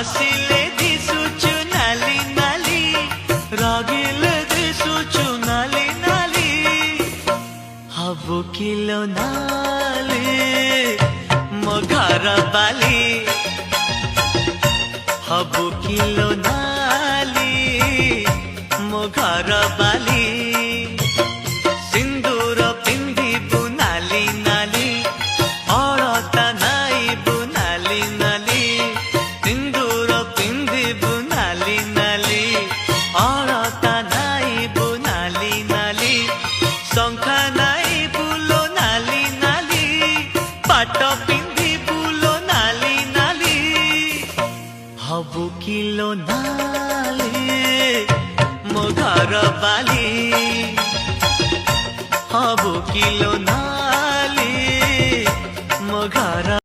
हसिले दिसुचु नाली नाली रागिले दिसुचु नाली नाली हबु किलो नाली मो घर बाली हबु किलो नाली मो घर बाली सिंदूर पिंधिबु नाली नाली अलता नाइबु नाली नाली सिंदूर पिंधिबु नाली नाली अलता नाइबु नाली नाली शंखा नाइबु लो नाली नाली पाट पिंधिबु लो नाली नाली हबु किलो नाली मो घर बाली हबु किलो नाली मो घर